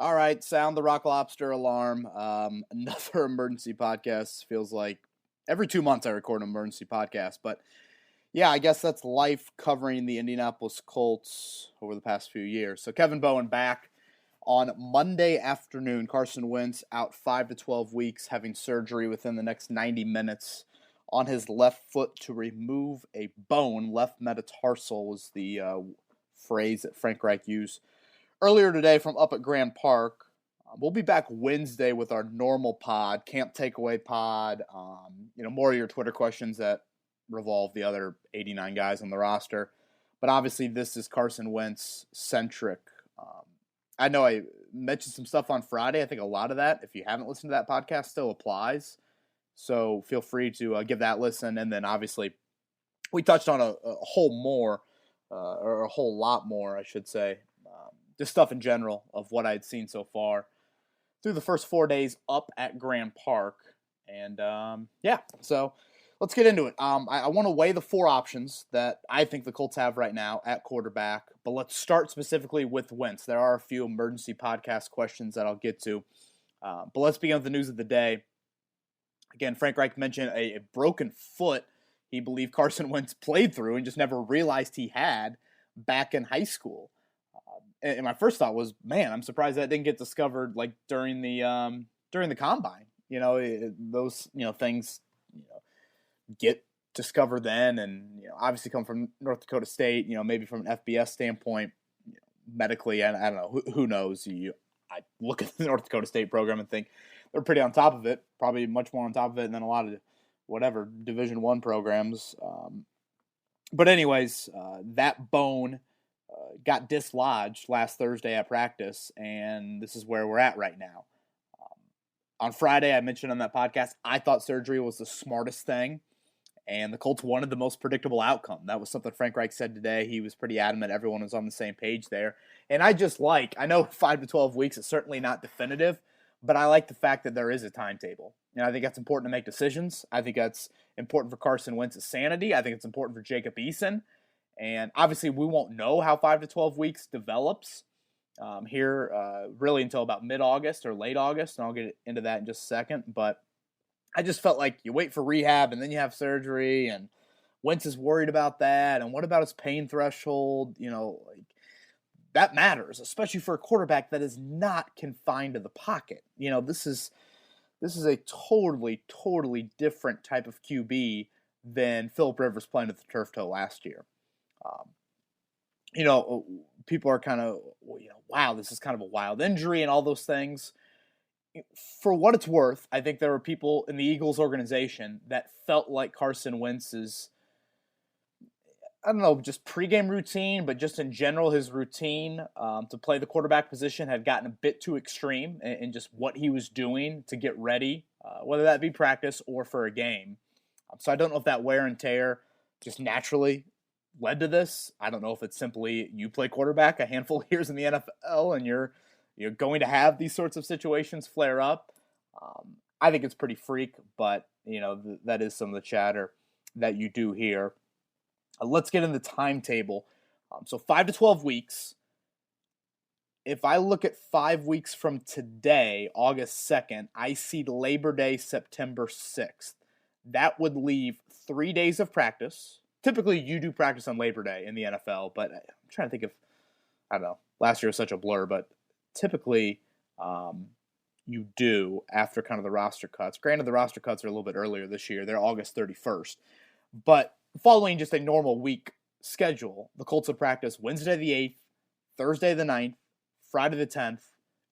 All right, sound the Rock Lobster alarm. Another emergency podcast. Feels like every 2 months I record an emergency podcast. But yeah, I guess that's life covering the Indianapolis Colts over the past few years. So Kevin Bowen back on Monday afternoon. Carson Wentz out 5 to 12 weeks, having surgery within the next 90 minutes on his left foot to remove a bone. Left metatarsal was the phrase that Frank Reich used earlier today from up at Grand Park. We'll be back Wednesday with our normal pod, camp takeaway pod. More of your Twitter questions that revolve the other 89 guys on the roster. But obviously this is Carson Wentz centric. I know I mentioned some stuff on Friday. I think a lot of that, if you haven't listened to that podcast, still applies. So feel free to give that listen. And then obviously we touched on a whole lot more, I should say. Just stuff in general of what I'd seen so far through the first 4 days up at Grand Park. And so let's get into it. I want to weigh the four options that I think the Colts have right now at quarterback, but let's start specifically with Wentz. There are a few emergency podcast questions that I'll get to, but let's begin with the news of the day. Again, Frank Reich mentioned a broken foot he believed Carson Wentz played through and just never realized he had back in high school. And my first thought was, man, I'm surprised that didn't get discovered like during the combine. Those things get discovered then, and obviously come from North Dakota State. Maybe from an FBS standpoint, medically, I don't know. Who knows? I look at the North Dakota State program and think they're pretty on top of it. Probably much more on top of it than a lot of Division I programs. But anyways, that bone got dislodged last Thursday at practice, and this is where we're at right now. On Friday, I mentioned on that podcast, I thought surgery was the smartest thing, and the Colts wanted the most predictable outcome. That was something Frank Reich said today. He was pretty adamant everyone was on the same page there. And I know 5 to 12 weeks is certainly not definitive, but I like the fact that there is a timetable. And I think that's important to make decisions. I think that's important for Carson Wentz's sanity. I think it's important for Jacob Eason. And obviously, we won't know how 5 to 12 weeks develops really until about mid-August or late August, and I'll get into that in just a second. But I just felt like you wait for rehab, and then you have surgery, and Wentz is worried about that, and what about his pain threshold? That matters, especially for a quarterback that is not confined to the pocket. This is a totally, totally different type of QB than Phillip Rivers playing with the turf toe last year. People are kind of, wow, this is kind of a wild injury and all those things. For what it's worth, I think there were people in the Eagles organization that felt like Carson Wentz's, just pregame routine, but just in general, his routine to play the quarterback position had gotten a bit too extreme in just what he was doing to get ready, whether that be practice or for a game. So I don't know if that wear and tear just naturally led to this. I don't know if it's simply you play quarterback a handful of years in the NFL and you're going to have these sorts of situations flare up. I think it's pretty freak, but that is some of the chatter that you do hear. Let's get in the timetable. So 5 to 12 weeks. If I look at 5 weeks from today, August 2nd, I see Labor Day, September 6th. That would leave 3 days of practice. Typically, you do practice on Labor Day in the NFL, but I'm trying to think of, last year was such a blur, but typically you do after kind of the roster cuts. Granted, the roster cuts are a little bit earlier this year. They're August 31st. But following just a normal week schedule, the Colts would practice Wednesday the 8th, Thursday the 9th, Friday the 10th,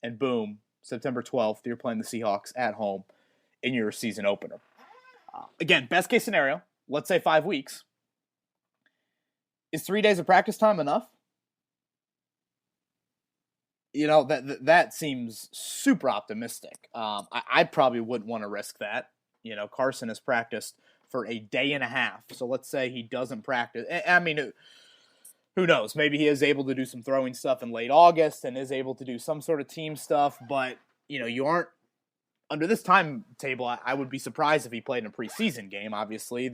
and boom, September 12th, you're playing the Seahawks at home in your season opener. Again, best case scenario, let's say 5 weeks. Is 3 days of practice time enough? That seems super optimistic. I probably wouldn't want to risk that. Carson has practiced for a day and a half. So let's say he doesn't practice. I mean, who knows? Maybe he is able to do some throwing stuff in late August and is able to do some sort of team stuff. But, you aren't under this timetable. I would be surprised if he played in a preseason game. Obviously,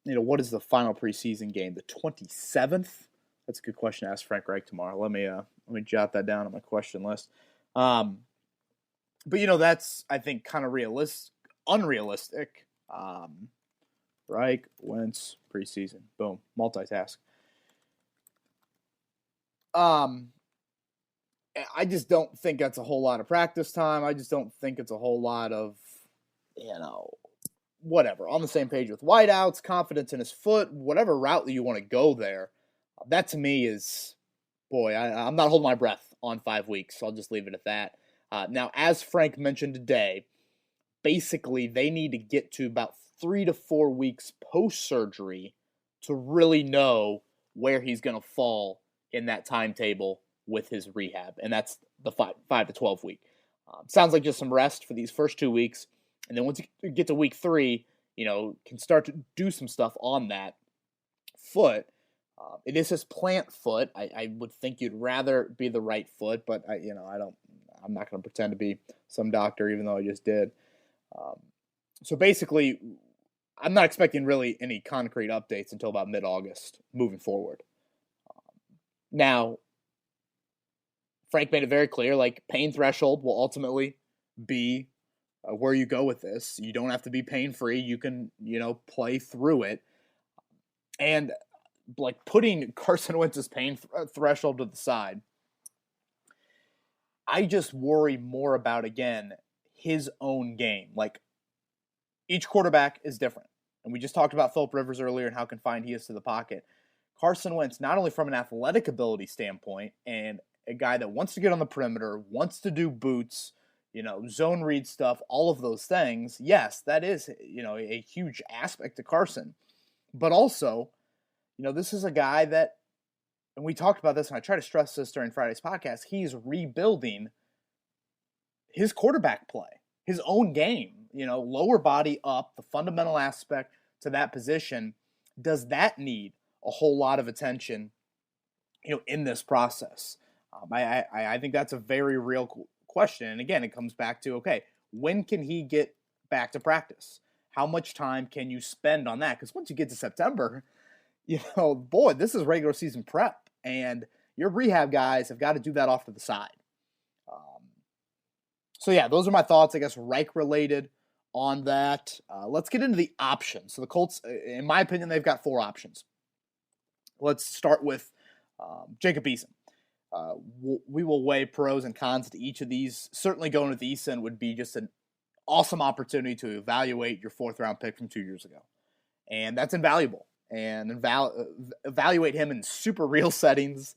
what is the final preseason game? The 27th? That's a good question to ask Frank Reich tomorrow. Let me Let me jot that down on my question list. But that's, I think, kind of unrealistic. Reich, Wentz, preseason. Boom. Multitask. I just don't think that's a whole lot of practice time. I just don't think it's a whole lot of, whatever. On the same page with wideouts, confidence in his foot, whatever route that you want to go there. That to me is, boy, I'm not holding my breath on 5 weeks. So I'll just leave it at that. Now, as Frank mentioned today, basically they need to get to about 3 to 4 weeks post-surgery to really know where he's going to fall in that timetable with his rehab. And that's the 5 to 12 week. Sounds like just some rest for these first 2 weeks. And then once you get to week 3, can start to do some stuff on that foot. It is his plant foot. I would think you'd rather be the right foot, but I'm not going to pretend to be some doctor, even though I just did. So basically, I'm not expecting really any concrete updates until about mid-August moving forward. Now, Frank made it very clear, pain threshold will ultimately be where you go with this. You don't have to be pain-free. You can, play through it. And, putting Carson Wentz's pain threshold to the side, I just worry more about, again, his own game. Each quarterback is different. And we just talked about Philip Rivers earlier and how confined he is to the pocket. Carson Wentz, not only from an athletic ability standpoint and a guy that wants to get on the perimeter, wants to do boots, zone read stuff, all of those things. Yes, that is, a huge aspect to Carson. But also, this is a guy that, and we talked about this, and I try to stress this during Friday's podcast, he's rebuilding his quarterback play, his own game, lower body up, the fundamental aspect to that position. Does that need a whole lot of attention, in this process? I think that's a very real question. And again, it comes back to, okay, when can he get back to practice? How much time can you spend on that? Because once you get to September, boy, this is regular season prep. And your rehab guys have got to do that off to the side. So yeah, those are my thoughts, I guess, Reich related on that. Let's get into the options. So the Colts, in my opinion, they've got 4 options. Let's start with Jacob Eason. We will weigh pros and cons to each of these. Certainly going with Eason would be just an awesome opportunity to evaluate your 4th-round pick from 2 years ago. And that's invaluable. And evaluate him in super real settings.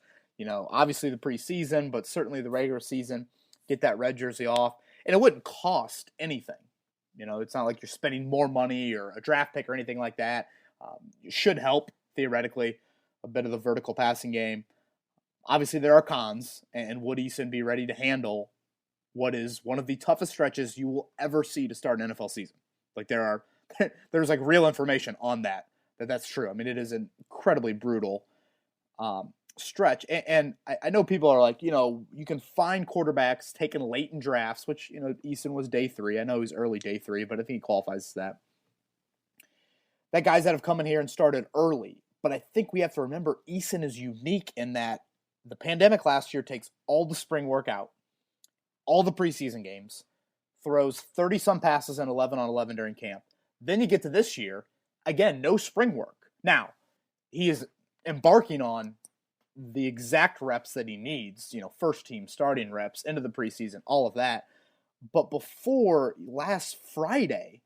Obviously the preseason, but certainly the regular season. Get that red jersey off. And it wouldn't cost anything. It's not like you're spending more money or a draft pick or anything like that. It should help, theoretically, a bit of the vertical passing game. Obviously, there are cons, and would Eason be ready to handle what is one of the toughest stretches you will ever see to start an NFL season? There's real information on that's true. I mean, it is an incredibly brutal stretch. And I know people are like, you can find quarterbacks taken late in drafts, which, Eason was day 3. I know he's early day 3, but I think he qualifies as that. That guys that have come in here and started early. But I think we have to remember Eason is unique in that the pandemic last year takes all the spring work out, all the preseason games, throws 30-some passes and 11 on 11 during camp. Then you get to this year, again, no spring work. Now, he is embarking on the exact reps that he needs, first team starting reps into the preseason, all of that. But before last Friday,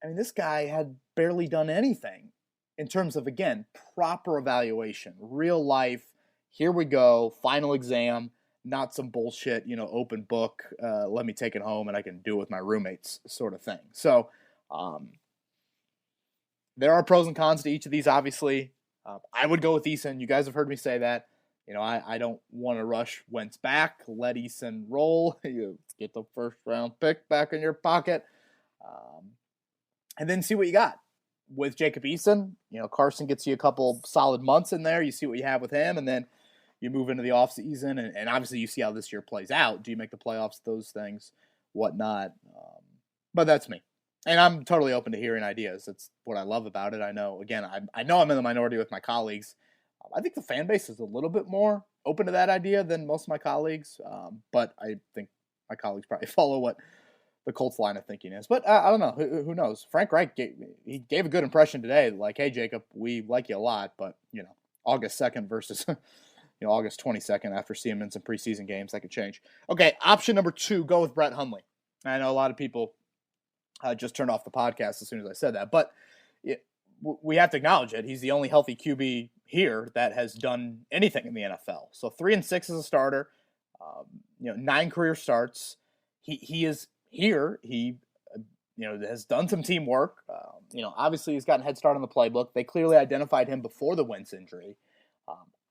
this guy had barely done anything in terms of, again, proper evaluation, real life, here we go, final exam, not some bullshit, open book, let me take it home and I can do it with my roommates sort of thing. So there are pros and cons to each of these, obviously. I would go with Eason. You guys have heard me say that. I don't want to rush Wentz back. Let Eason roll. You get the 1st-round pick back in your pocket. And then see what you got. With Jacob Eason, Carson gets you a couple solid months in there. You see what you have with him, and then you move into the offseason, and obviously you see how this year plays out. Do you make the playoffs, those things, whatnot? But that's me. And I'm totally open to hearing ideas. That's what I love about it. I know, again, I know I'm in the minority with my colleagues. I think the fan base is a little bit more open to that idea than most of my colleagues, but I think my colleagues probably follow what the Colts line of thinking is. But I don't know. Who knows? Frank Reich gave a good impression today. Like, hey, Jacob, we like you a lot, but, August 2nd versus, August 22nd after seeing him in some preseason games, that could change. Okay, option number 2, go with Brett Hundley. I know a lot of people just turned off the podcast as soon as I said that, but we have to acknowledge it. He's the only healthy QB here that has done anything in the NFL. So 3-6 as a starter, 9 career starts. He is here. He has done some teamwork. Obviously he's gotten a head start on the playbook. They clearly identified him before the Wentz injury.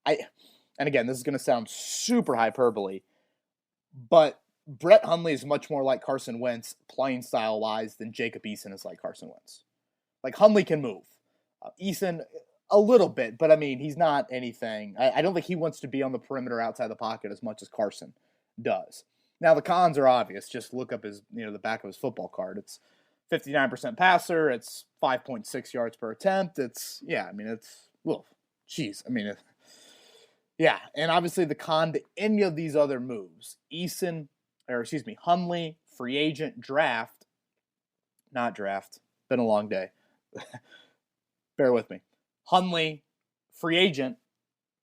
And again, this is going to sound super hyperbole, but Brett Hundley is much more like Carson Wentz playing style wise than Jacob Eason is like Carson Wentz. Like, Hundley can move. Eason, a little bit, but I mean, he's not anything. I don't think he wants to be on the perimeter outside the pocket as much as Carson does. Now, the cons are obvious. Just look up his, the back of his football card. It's 59% passer. It's 5.6 yards per attempt. It's, well, geez. And obviously the con to any of these other moves, Hundley, free agent, not draft, been a long day. Bear with me. Hundley, free agent,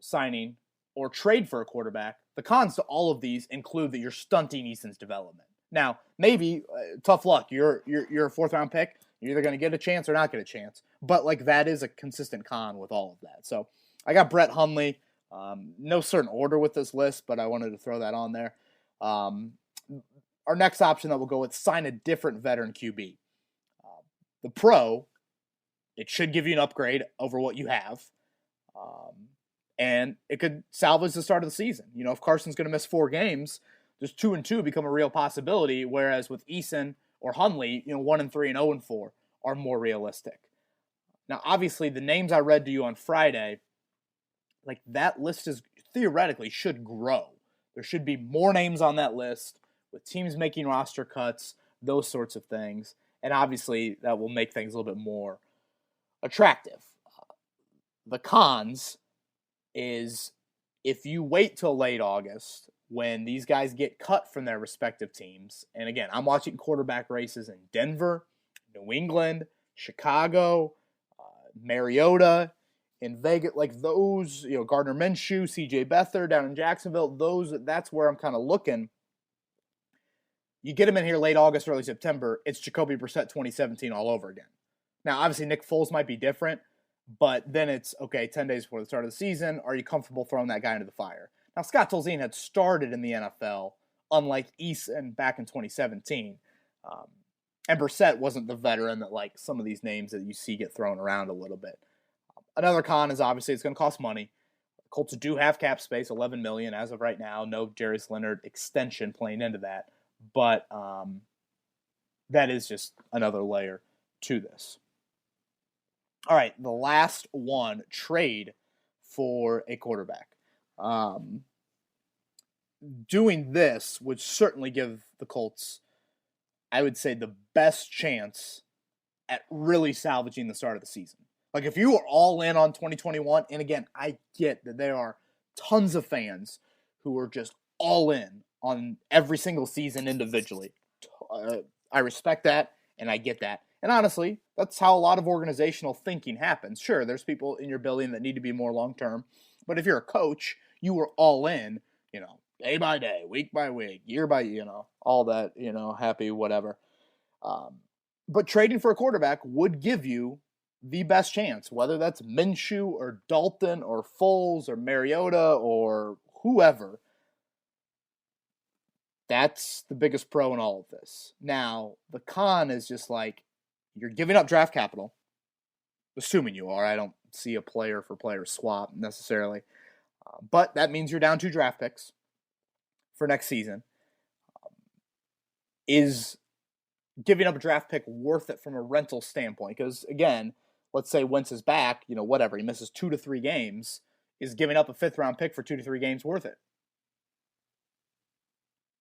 signing, or trade for a quarterback. The cons to all of these include that you're stunting Eason's development. Now, maybe, tough luck. You're a 4th-round pick. You're either going to get a chance or not get a chance. But, that is a consistent con with all of that. So, I got Brett Hundley. No certain order with this list, but I wanted to throw that on there. Our next option that we'll go with, sign a different veteran QB. The pro, it should give you an upgrade over what you have. And it could salvage the start of the season. If Carson's going to miss 4 games, does 2-2 become a real possibility? Whereas with Eason or Hundley, 1-3 and 0-4 are more realistic. Now, obviously, the names I read to you on Friday, that list is theoretically should grow. There should be more names on that list with teams making roster cuts, those sorts of things. And obviously, that will make things a little bit more attractive. The cons is if you wait till late August when these guys get cut from their respective teams, and again, I'm watching quarterback races in Denver, New England, Chicago, Mariota, in Vegas, those, Gardner Minshew, CJ Beathard down in Jacksonville, that's where I'm kind of looking. You get him in here late August, early September, it's Jacoby Brissett 2017 all over again. Now, obviously, Nick Foles might be different, but then it's, okay, 10 days before the start of the season, are you comfortable throwing that guy into the fire? Now, Scott Tolzien had started in the NFL, unlike Eason back in 2017. And Brissett wasn't the veteran that, some of these names that you see get thrown around a little bit. Another con is obviously it's going to cost money. Colts do have cap space, $11 million as of right now. No Darius Leonard extension playing into that. But that is just another layer to this. All right, the last one, trade for a quarterback. Doing this would certainly give the Colts, I would say, the best chance at really salvaging the start of the season. If you are all in on 2021, and again, I get that there are tons of fans who are just all in on every single season individually. I respect that, and I get that. And honestly, that's how a lot of organizational thinking happens. Sure, there's people in your building that need to be more long-term, but if you're a coach, you are all in, day by day, week by week, year by, all that, happy, whatever. But trading for a quarterback would give you the best chance, whether that's Minshew or Dalton or Foles or Mariota or whoever. That's the biggest pro in all of this. Now, the con is just you're giving up draft capital, assuming you are. I don't see a player-for-player swap necessarily. But that means you're down 2 draft picks for next season. Is giving up a draft pick worth it from a rental standpoint? Because, again, let's say Wentz is back, whatever, he misses 2 to 3 games. Is giving up a 5th-round pick for 2 to 3 games worth it?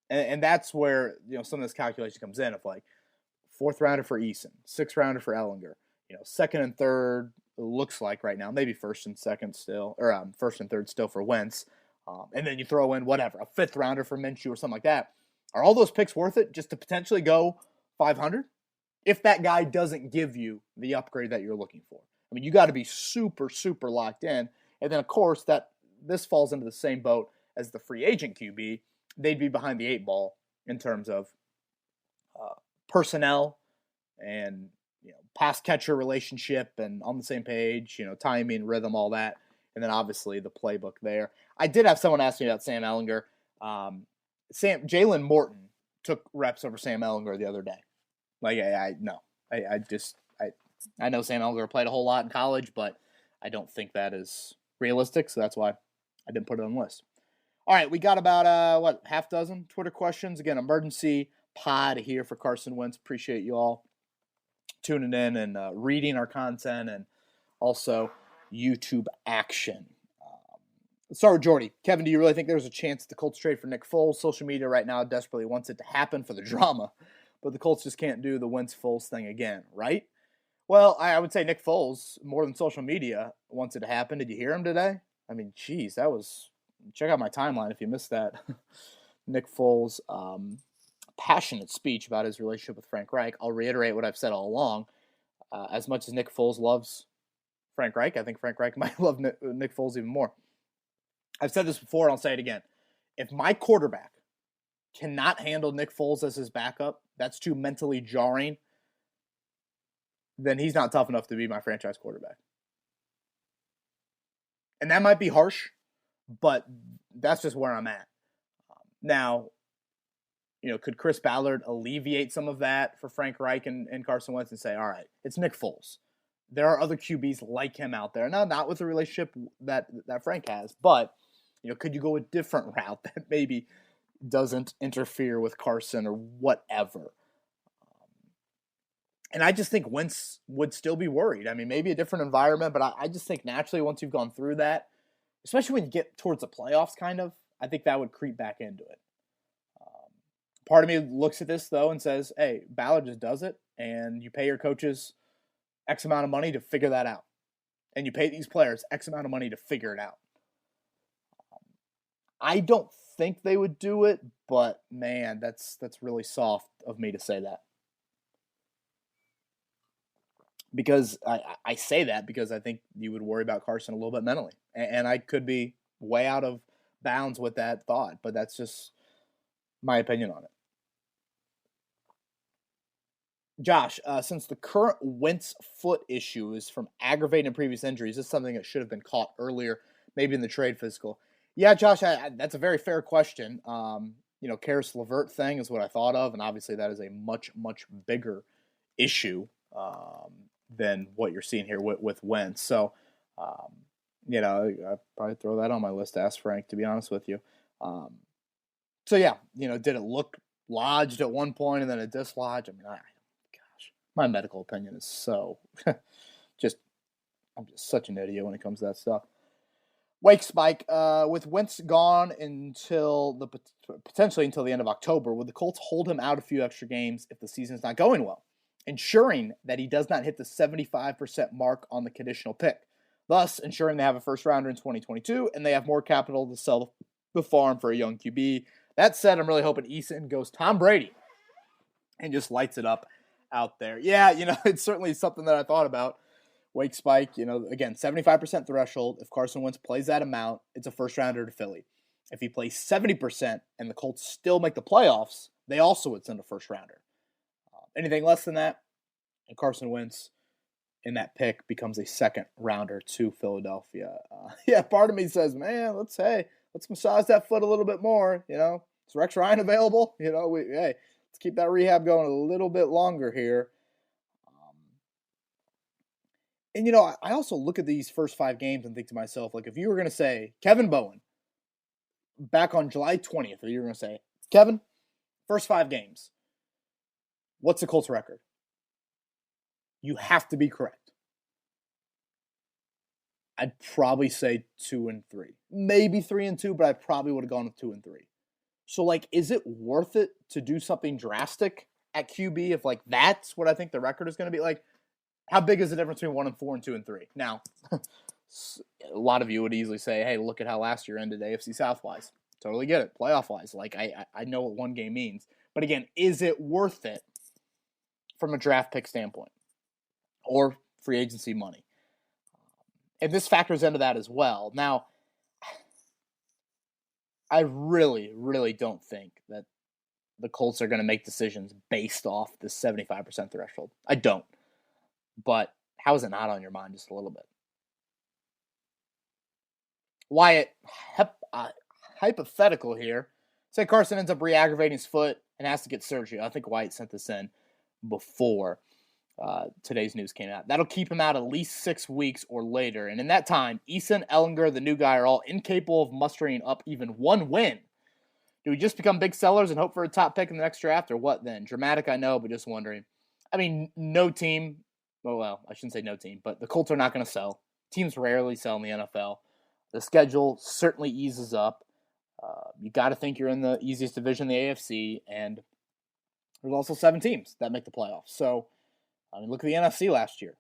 And that's where, some of this calculation comes in of 4th rounder for Eason, 6th rounder for Ellinger, 2nd and 3rd looks like right now, maybe 1st and 2nd still, or 1st and 3rd still for Wentz. and then you throw in whatever, a 5th rounder for Minshew or something like that. Are all those picks worth it just to potentially go 500? If that guy doesn't give you the upgrade that you're looking for. I mean, you got to be super, super locked in. And then, of course, that this falls into the same boat as the free agent QB. They'd be behind the 8 ball in terms of personnel and pass catcher relationship and on the same page, timing, rhythm, all that. And then obviously the playbook there. I did have someone ask me about Sam Ehlinger. Jalen Morton took reps over Sam Ehlinger the other day. Like, I know Sam Ehlinger played a whole lot in college, but I don't think that is realistic. So that's why I didn't put it on the list. All right, we got about, half dozen Twitter questions. Again, emergency pod here for Carson Wentz. Appreciate you all tuning in and reading our content and also YouTube action. Let's start with Jordy. Kevin, do you really think there's a chance the Colts trade for Nick Foles? Social media right now desperately wants it to happen for the drama, but the Colts just can't do the Wentz-Foles thing again, right? Well, I would say Nick Foles, more than social media, wants it to happen. Did you hear him today? I mean, geez, that was... Check out my timeline if you missed that. Nick Foles' passionate speech about his relationship with Frank Reich. I'll reiterate what I've said all along. As much as Nick Foles loves Frank Reich, I think Frank Reich might love Nick Foles even more. I've said this before, and I'll say it again. If my quarterback cannot handle Nick Foles as his backup, that's too mentally jarring, then he's not tough enough to be my franchise quarterback. And that might be harsh, but that's just where I'm at. Now, could Chris Ballard alleviate some of that for Frank Reich and Carson Wentz and say, all right, it's Nick Foles. There are other QBs like him out there. Now, not with the relationship that Frank has, but, could you go a different route that maybe doesn't interfere with Carson or whatever? And I just think Wentz would still be worried. I mean, maybe a different environment, but I just think naturally once you've gone through that, especially when you get towards the playoffs kind of, I think that would creep back into it. Part of me looks at this, though, and says, hey, Ballard just does it, and you pay your coaches X amount of money to figure that out. And you pay these players X amount of money to figure it out. I don't think they would do it, but, man, that's really soft of me to say that. Because I say that because I think you would worry about Carson a little bit mentally. And I could be way out of bounds with that thought, but that's just my opinion on it. Josh, since the current Wentz foot issue is from aggravating previous injuries, this is something that should have been caught earlier, maybe in the trade physical. Yeah, Josh, that's a very fair question. Karis LeVert thing is what I thought of, and obviously that is a much, much bigger issue than what you're seeing here with Wentz. So, I'd probably throw that on my list to ask Frank, to be honest with you. Did it look lodged at one point and then it dislodged? I mean, gosh, my medical opinion is so I'm just such an idiot when it comes to that stuff. Wake Spike, with Wentz gone potentially until the end of October, would the Colts hold him out a few extra games if the season's not going well, ensuring that he does not hit the 75% mark on the conditional pick, thus ensuring they have a first rounder in 2022 and they have more capital to sell the farm for a young QB? That said, I'm really hoping Eason goes Tom Brady and just lights it up out there. Yeah, it's certainly something that I thought about. Wake Spike, again, 75% threshold. If Carson Wentz plays that amount, it's a first rounder to Philly. If he plays 70% and the Colts still make the playoffs, they also would send a first rounder. Anything less than that, and Carson Wentz in that pick becomes a second rounder to Philadelphia. Part of me says, man, let's massage that foot a little bit more. Is Rex Ryan available? Let's keep that rehab going a little bit longer here. I also look at these first 5 games and think to myself, like, if you were going to say, Kevin Bowen, back on July 20th, or you were going to say, Kevin, first 5 games, what's the Colts record? You have to be correct. I'd probably say 2-3, maybe 3-2, but I probably would have gone with 2-3. So, is it worth it to do something drastic at QB if, that's what I think the record is going to be? How big is the difference between 1-4 and 2-3? Now, A lot of you would easily say, hey, look at how last year ended AFC South-wise. Totally get it. Playoff-wise. Like, I know what one game means. But again, is it worth it from a draft pick standpoint or free agency money? And this factors into that as well. Now, I really, really don't think that the Colts are going to make decisions based off the 75% threshold. I don't. But how is it not on your mind just a little bit? Wyatt, hypothetical here. Say Carson ends up re-aggravating his foot and has to get surgery. I think Wyatt sent this in before today's news came out. That'll keep him out at least 6 weeks or later. And in that time, Eason, Ellinger, the new guy, are all incapable of mustering up even one win. Do we just become big sellers and hope for a top pick in the next draft, or what then? Dramatic, I know, but just wondering. I mean, no team, well, I shouldn't say no team, but the Colts are not going to sell. Teams rarely sell in the NFL. The schedule certainly eases up. You got to think you're in the easiest division in the AFC, and there's also 7 teams that make the playoffs. So, I mean, look at the NFC last year.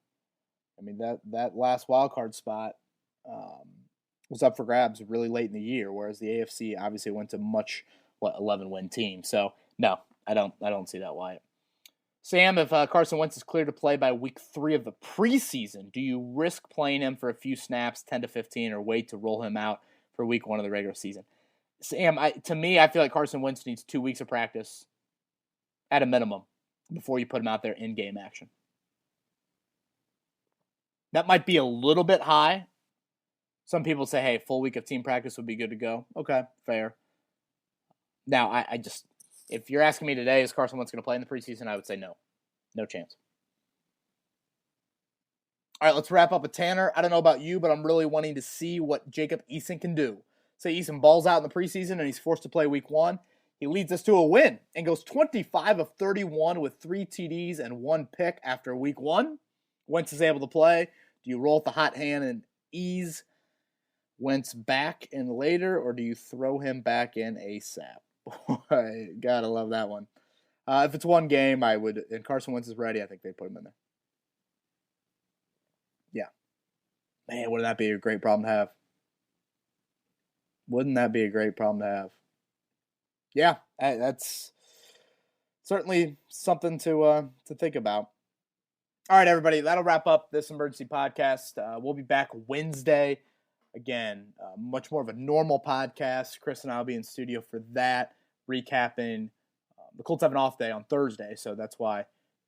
I mean, that last wild card spot was up for grabs really late in the year, whereas the AFC obviously went to 11-win team. So, no, I don't see that, Wyatt. Sam, if Carson Wentz is cleared to play by week 3 of the preseason, do you risk playing him for a few snaps, 10 to 15, or wait to roll him out for week 1 of the regular season? Sam, to me, I feel like Carson Wentz needs 2 weeks of practice at a minimum before you put him out there in game action. That might be a little bit high. Some people say, hey, full week of team practice would be good to go. Okay, fair. Now, I just, if you're asking me today, is Carson Wentz going to play in the preseason? I would say no. No chance. All right, let's wrap up with Tanner. I don't know about you, but I'm really wanting to see what Jacob Eason can do. Say Eason balls out in the preseason and he's forced to play week 1. He leads us to a win and goes 25 of 31 with 3 TDs and 1 pick after week 1. Wentz is able to play. Do you roll with the hot hand and ease Wentz back in later, or do you throw him back in ASAP? Boy, gotta love that one. If it's one game, I would, and Carson Wentz is ready, I think they'd put him in there. Yeah. Man, wouldn't that be a great problem to have? Wouldn't that be a great problem to have? Yeah, that's certainly something to think about. All right, everybody, that'll wrap up this emergency podcast. We'll be back Wednesday. Again, much more of a normal podcast. Chris and I will be in studio for that, recapping. The Colts have an off day on Thursday, so that's why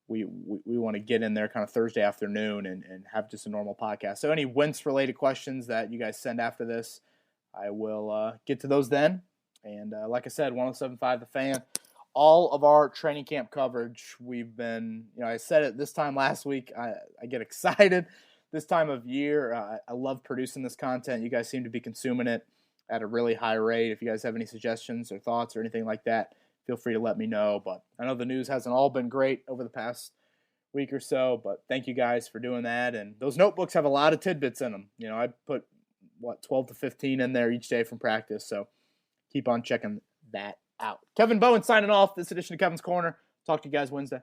we want to get in there kind of Thursday afternoon and have just a normal podcast. So any Wentz-related questions that you guys send after this, I will get to those then. And like I said, 107.5 The Fan, all of our training camp coverage, we've been, I said it this time last week, I get excited this time of year. I love producing this content. You guys seem to be consuming it at a really high rate. If you guys have any suggestions or thoughts or anything like that, feel free to let me know. But I know the news hasn't all been great over the past week or so, but thank you guys for doing that. And those notebooks have a lot of tidbits in them. I put, 12 to 15 in there each day from practice. So keep on checking that out. Kevin Bowen signing off this edition of Kevin's Corner. Talk to you guys Wednesday.